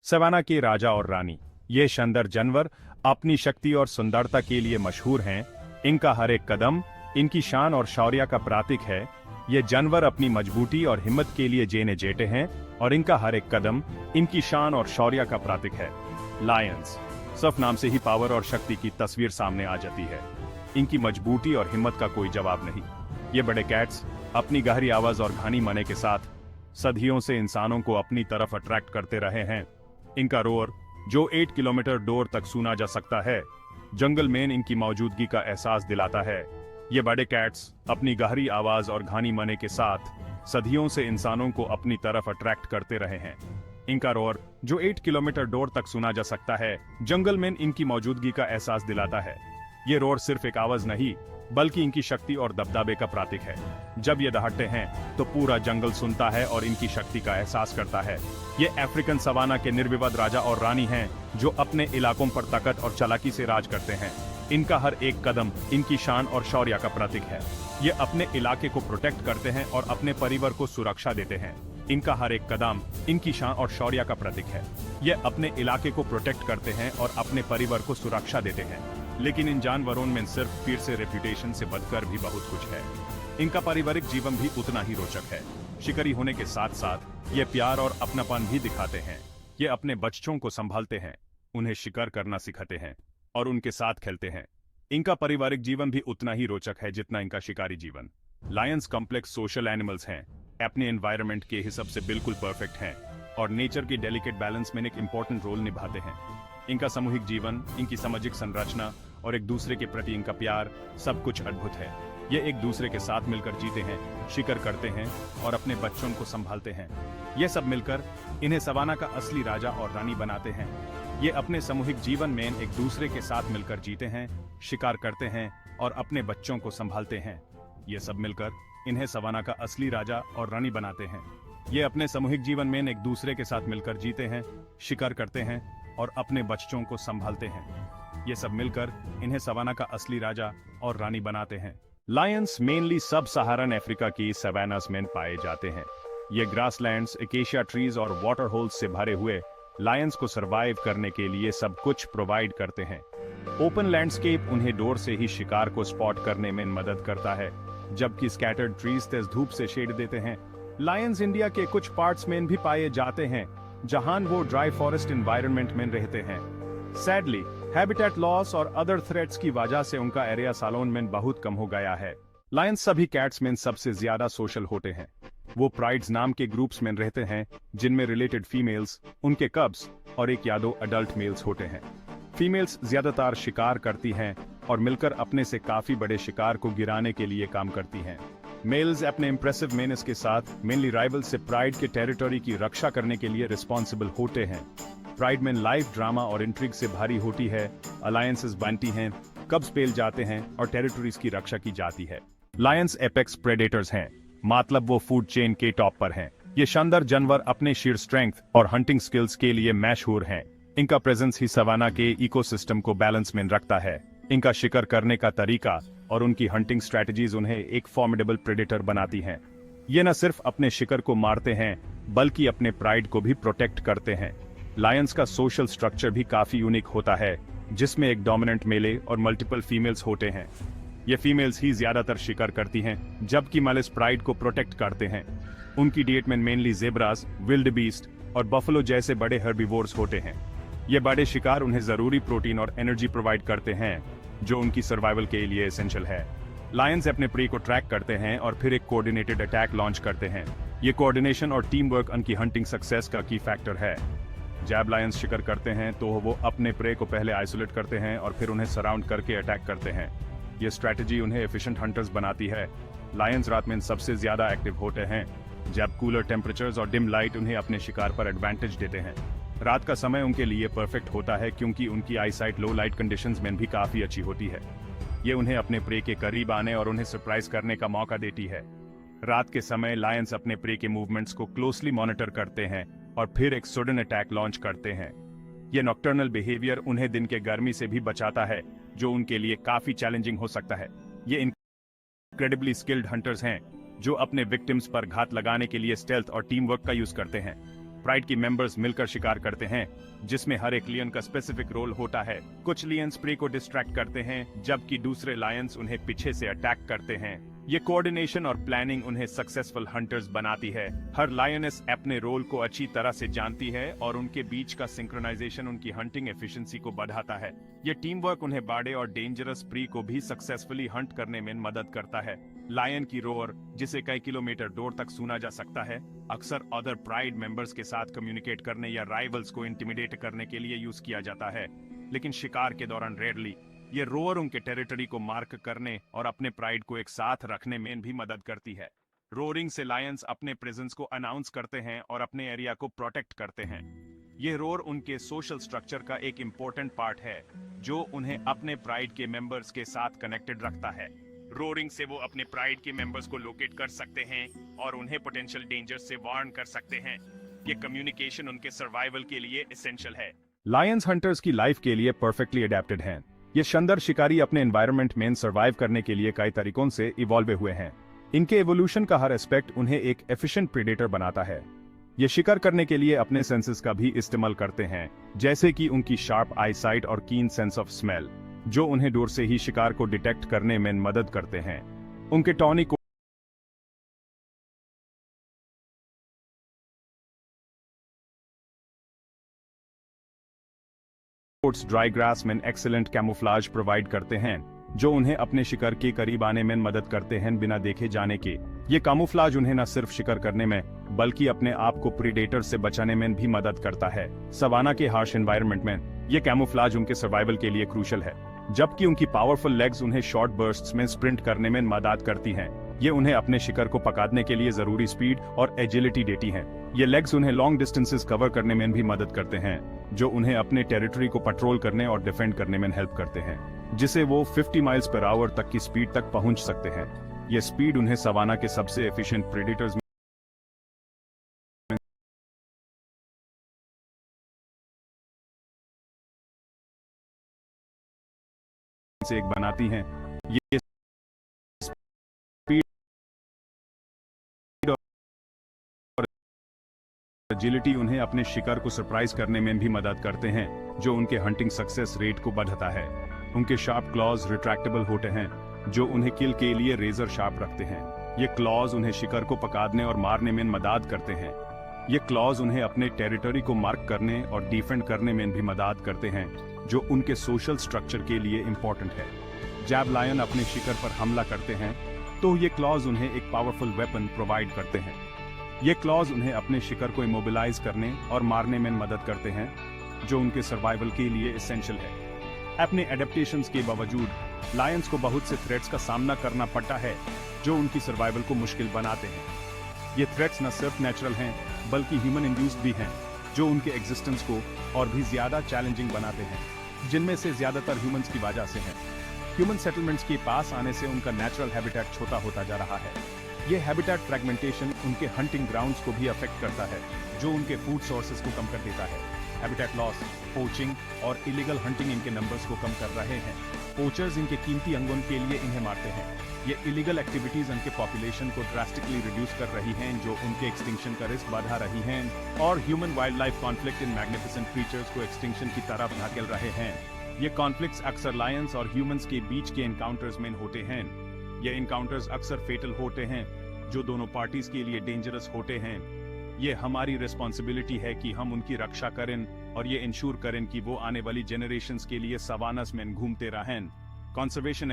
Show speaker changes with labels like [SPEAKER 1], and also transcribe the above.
[SPEAKER 1] Savanna के राजा और रानी। ये शानदार जानवर अपनी शक्ति और सुंदरता के लिए मशहूर हैं। इनका हर एक कदम इनकी शान और शौर्य का प्रतीक है। ये जानवर अपनी मजबूती और हिम्मत के लिए जाने जाते हैं और इनका हर एक कदम इनकी शान और शौर्य का प्रतीक है। लायंस, सिर्फ नाम से ही पावर और शक्ति की तस्वीर सामने आ जाती है। इनकी मजबूती और हिम्मत का कोई जवाब नहीं। ये बड़े कैट्स अपनी गहरी आवाज और घनी मने के साथ सदियों से इंसानों को अपनी तरफ अट्रैक्ट करते रहे हैं। इनका रोर, जो 8 किलोमीटर दूर तक सुना जा सकता है, जंगल में इनकी मौजूदगी का एहसास दिलाता है। ये बड़े कैट्स अपनी गहरी आवाज और घनी मने के साथ सदियों से इंसानों को अपनी तरफ अट्रैक्ट करते रहे हैं। इनका रोर, जो 8 किलोमीटर दूर तक सुना जा सकता है, जंगल में इनकी मौजूदगी का एहसास दिलाता है। ये रोर सिर्फ एक आवाज नहीं, बल्कि इनकी शक्ति और दबदबे का प्रतीक है। जब ये दहाड़ते हैं तो पूरा जंगल सुनता है और इनकी शक्ति का एहसास करता है। ये अफ्रीकन सवाना के निर्विवाद राजा और रानी हैं, जो अपने इलाकों पर ताकत और चालाकी से राज करते हैं। इनका हर एक कदम इनकी शान और शौर्य का प्रतीक है। ये अपने इलाके को प्रोटेक्ट करते हैं और अपने परिवार को सुरक्षा देते हैं। इनका हर एक कदम इनकी शान और शौर्य का प्रतीक है। ये अपने इलाके को प्रोटेक्ट करते हैं और अपने परिवार को सुरक्षा देते हैं। लेकिन इन जानवरों में सिर्फ फिर से रेप्यूटेशन से बढ़कर भी बहुत कुछ है। इनका पारिवारिक जीवन भी उतना ही रोचक है। शिकारी होने के साथ साथ ये प्यार और अपनापन भी दिखाते हैं। ये अपने बच्चों को संभालते हैं, उन्हें शिकार करना सिखाते हैं और उनके साथ खेलते हैं। इनका पारिवारिक जीवन भी उतना ही रोचक है जितना इनका शिकारी जीवन। लायंस कॉम्प्लेक्स सोशल एनिमल्स हैं, अपने एनवायरनमेंट के हिसाब से बिल्कुल परफेक्ट हैं और नेचर की डेलिकेट बैलेंस में एक इंपॉर्टेंट रोल निभाते हैं। इनका सामूहिक जीवन, इनकी सामाजिक संरचना और एक दूसरे के प्रति इनका प्यार, सब कुछ अद्भुत है। ये एक दूसरे के साथ मिलकर जीते हैं, शिकार करते हैं और अपने बच्चों को संभालते हैं। ये सब मिलकर इन्हें सवाना का असली राजा और रानी बनाते हैं। ये अपने सामूहिक जीवन में एक दूसरे के साथ मिलकर जीते हैं, शिकार करते हैं और अपने बच्चों को संभालते हैं। ये सब मिलकर इन्हें सवाना का असली राजा और रानी बनाते हैं। ये अपने सामूहिक जीवन में एक दूसरे के साथ मिलकर जीते हैं, शिकार करते हैं और अपने बच्चों को संभालते हैं। ये सब मिलकर इन्हें सवाना का असली राजा और रानी बनाते हैं। लायंस मेनली सब सहारन अफ्रीका की सवानास में पाए जाते हैं। ये ग्रासलैंड्स, एकेशिया ट्रीज और वाटर होल्स से भरे हुए लायंस को सरवाइव करने के लिए सब कुछ प्रोवाइड करते हैं। ओपन लैंडस्केप उन्हें दूर से ही शिकार को स्पॉट करने में मदद करता है, जबकि स्कैटर्ड ट्रीज तेज धूप से शेड देते हैं। लायंस इंडिया के कुछ पार्ट्स में भी पाए जाते हैं, जहां वो ड्राई फॉरेस्ट एनवायरनमेंट में रहते हैं। सैडली, हैबिटेट लॉस और अदर थ्रेट्स की वजह से उनका एरिया सालोन में बहुत कम हो गया है। लायंस सभी कैट्स में सबसे ज्यादा सोशल होते हैं। वो प्राइड्स नाम के ग्रुप्स में रहते हैं, जिनमें रिलेटेड फीमेल्स, उनके कब्स और एक या दो अडल्ट मेल्स होते हैं। फीमेल्स ज्यादातर शिकार करती हैं और मिलकर अपने से काफी बड़े शिकार को गिराने के लिए काम करती हैं। मेल्स अपने इंप्रेसिव मेनेस के साथ मेनली राइवल से प्राइड के टेरिटरी की रक्षा करने के लिए रिस्पॉन्सिबल होते हैं। प्राइड में लाइफ ड्रामा और इंट्रिग से भारी होती है, अलायंसेस बनती हैं, कब्स पेल जाते हैं और टेरिटरीज की रक्षा की जाती है। लायंस एपेक्स प्रेडेटर्स हैं, मतलब वो फूड चेन के टॉप पर हैं। ये शानदार जानवर अपने शीर स्ट्रेंथ और हंटिंग स्किल्स के लिए मशहूर हैं। इनका प्रेजेंस ही सवाना के इकोसिस्टम को बैलेंस में रखता है। इनका शिकार करने का तरीका और उनकी हंटिंग स्ट्रेटजीज उन्हें एक फॉर्मिडेबल प्रेडेटर बनाती हैं। ये न सिर्फ अपने शिकार को मारते हैं, बल्कि अपने प्राइड को भी प्रोटेक्ट करते हैं। लायंस का सोशल स्ट्रक्चर भी काफी यूनिक होता है, जिसमें एक डोमिनेंट मेले और मल्टीपल फीमेल्स होते हैं। ये फीमेल्स ही ज्यादातर शिकार करती हैं, जबकि मेल्स प्राइड को प्रोटेक्ट करते हैं। उनकी डिएट में मेनली जेब्रास, विल्ड बीस्ट और बफलो जैसे बड़े हर्बीवोर्स होते हैं। ये बड़े शिकार उन्हें जरूरी प्रोटीन और एनर्जी प्रोवाइड करते हैं, जो उनकी सर्वाइवल के लिए एसेंशियल है। लायंस अपने प्रे को ट्रैक करते हैं और फिर एक कोऑर्डिनेटेड अटैक लॉन्च करते हैं। ये कोऑर्डिनेशन और टीम वर्क उनकी हंटिंग सक्सेस का की फैक्टर है। जब लायंस शिकार करते हैं तो वो अपने प्रे को पहले आइसोलेट करते हैं और फिर उन्हें सराउंड करके अटैक करते हैं। ये स्ट्रैटेजी उन्हें एफिशिएंट हंटर्स बनाती है। लायंस रात में सबसे ज्यादा एक्टिव होते हैं, जब कूलर टेम्परेचर्स और डिम लाइट उन्हें अपने शिकार पर एडवांटेज देते हैं। रात का समय उनके लिए परफेक्ट होता है, क्योंकि उनकी आईसाइट लो लाइट कंडीशंस में भी काफी अच्छी होती है। ये उन्हें अपने प्रे के करीब आने और उन्हें सरप्राइज करने का मौका देती है। रात के समय लायंस अपने प्रे के मूवमेंट्स को क्लोजली मॉनिटर करते हैं और फिर एक सडन अटैक लॉन्च करते हैं। ये नॉक्टर्नल बिहेवियर उन्हें दिन के गर्मी से भी बचाता है, जो उनके लिए काफी चैलेंजिंग हो सकता है। ये इनक्रेडिबली स्किल्ड हंटर्स हैं, जो अपने विक्टिम्स पर घात लगाने के लिए स्टेल्थ और टीम वर्क का यूज करते हैं। प्राइड की मेंबर्स मिलकर शिकार करते हैं, जिसमें हर एक लियन का स्पेसिफिक रोल होता है। कुछ लियंस प्रे को डिस्ट्रैक्ट करते हैं, जबकि दूसरे लायंस उन्हें पीछे से अटैक करते हैं। ये कोऑर्डिनेशन और प्लानिंग उन्हें सक्सेसफुल हंटर्स बनाती है। हर लायनेस अपने रोल को अच्छी तरह से जानती है और उनके बीच का सिंक्रोनाइजेशन उनकी हंटिंग एफिशिएंसी को बढ़ाता है। ये टीम वर्क उन्हें बड़े और डेंजरस प्री को भी सक्सेसफुली हंट करने में मदद करता है। लायन की रोर, जिसे कई किलोमीटर दूर तक सुना जा सकता है, अक्सर अदर प्राइड मेंबर्स के साथ कम्युनिकेट करने या राइवल्स को इंटिमिडेट करने के लिए यूज किया जाता है। लेकिन शिकार के दौरान रेयरली ये रोअर उनके टेरिटरी को मार्क करने और अपने प्राइड को एक साथ रखने में भी मदद करती है। रोरिंग से लायंस अपने प्रेजेंस को अनाउंस करते हैं और अपने एरिया को प्रोटेक्ट करते हैं। ये रोर उनके सोशल स्ट्रक्चर का एक इम्पोर्टेंट पार्ट है, जो उन्हें अपने प्राइड के मेंबर्स के साथ कनेक्टेड रखता है। रोरिंग से वो अपने प्राइड के मेंबर्स को लोकेट कर सकते हैं और उन्हें पोटेंशियल डेंजर से वार्न कर सकते हैं। ये कम्युनिकेशन उनके सर्वाइवल के लिए एसेंशियल है। लायंस हंटर्स की लाइफ के लिए परफेक्टली अडेप्टेड हैं। ये शानदार शिकारी अपने एनवायरनमेंट में सर्वाइव करने के लिए कई तरीकों से इवॉल्व हुए हैं। इनके एवोल्यूशन का हर एस्पेक्ट उन्हें एक एफिशिएंट प्रेडेटर बनाता है। ये शिकार करने के लिए अपने सेंसेस का भी इस्तेमाल करते हैं, जैसे कि उनकी शार्प आईसाइट और कीन सेंस ऑफ स्मेल, जो उन्हें दूर से ही शिकार को डिटेक्ट करने में मदद करते हैं। उनके टॉनिक ड्राई ग्रास में एक्सीलेंट कैमोफ्लाज प्रोवाइड करते हैं, जो उन्हें अपने शिकार के करीब आने में मदद करते हैं बिना देखे जाने के। ये कैमोफ्लाज उन्हें न सिर्फ शिकार करने में बल्कि अपने आप को प्रीडेटर से बचाने में भी मदद करता है। सवाना के हार्श एनवायरनमेंट में ये कैमोफ्लाज उनके सर्वाइवल के लिए क्रूशल है, जबकि उनकी पावरफुल लेग्स उन्हें शॉर्ट बर्स्ट्स में स्प्रिंट करने में मदद करती हैं। ये उन्हें अपने शिकार को पकड़ने के लिए जरूरी स्पीड और एजिलिटी देती हैं। ये लेग्स उन्हें लॉन्ग डिस्टेंसेस कवर करने में भी मदद करते हैं, जो उन्हें अपने टेरिटरी को पेट्रोल करने और डिफेंड करने में हेल्प करते हैं, जिसे वो 50 माइल्स पर आवर तक की स्पीड तक पहुंच सकते हैं। ये स्पीड उन्हें सवाना के सबसे एफिशिएंट प्रेडेटर्स से एक बनाती हैं। ये स्पीड और एजिलिटी उन्हें अपने शिकार को सरप्राइज करने में भी मदद करते हैं, जो उनके हंटिंग सक्सेस रेट को बढ़ाता है। उनके शार्प क्लॉज रिट्रैक्टेबल होते हैं, जो उन्हें किल के लिए रेजर शार्प रखते हैं। ये क्लॉज उन्हें शिकार को पकड़ने और मारने में मदद करते हैं। ये क्लॉज उन्हें अपने टेरिटरी को मार्क करने और डिफेंड करने में भी मदद करते हैं, जो उनके सोशल स्ट्रक्चर के लिए इंपॉर्टेंट है। जब लायन अपने शिकार पर हमला करते हैं, तो ये क्लॉज उन्हें एक पावरफुल वेपन प्रोवाइड करते हैं। ये क्लॉज उन्हें अपने शिकार को इमोबिलाइज करने और मारने में मदद करते हैं, जो उनके सर्वाइवल के लिए एसेंशियल है। अपने एडेप्टेशंस के बावजूद लायंस को बहुत से थ्रेट्स का सामना करना पड़ता है, जो उनकी सर्वाइवल को मुश्किल बनाते हैं। ये थ्रेट्स न सिर्फ नेचुरल हैं, बल्कि ह्यूमन इंड्यूस्ड भी हैं, जो उनके एग्जिस्टेंस को और भी ज्यादा चैलेंजिंग बनाते हैं, जिनमें से ज्यादातर ह्यूमंस की वजह से हैं। ह्यूमन सेटलमेंट्स के पास आने से उनका नेचुरल हैबिटेट छोटा होता जा रहा है। ये हैबिटेट फ्रैगमेंटेशन उनके हंटिंग ग्राउंड्स को भी अफेक्ट करता है, जो उनके फूड सोर्सेज को कम कर देता है। हैबिटेट लॉस, पोचिंग और इलीगल हंटिंग इनके नंबर्स को कम कर रहे हैं। पोचर्स इनके कीमती अंगों के लिए इन्हें मारते हैं। ये इलीगल एक्टिविटीज उनके पॉपुलेशन को ड्रास्टिकली रिड्यूस कर रही हैं, जो उनके एक्सटिंक्शन का रिस्क बढ़ा रही हैं, और human wild life conflict in magnificent creatures को एक्सटिंक्शन की तरफ धकेल रहे हैं। ये कॉन्फ्लिक्ट्स अक्सर लायंस और ह्यूमंस के बीच के एनकाउंटर्स में होते हैं। ये एनकाउंटर्स अक्सर फेटल होते हैं, जो दोनों पार्टीज के लिए डेंजरस होते हैं। ये हमारी रिस्पॉन्सिबिलिटी है कि हम उनकी रक्षा करें और ये इंश्योर करें कि वो आने वाली जनरेशंस के लिए सवानास में घूमते रहें। कंजर्वेशन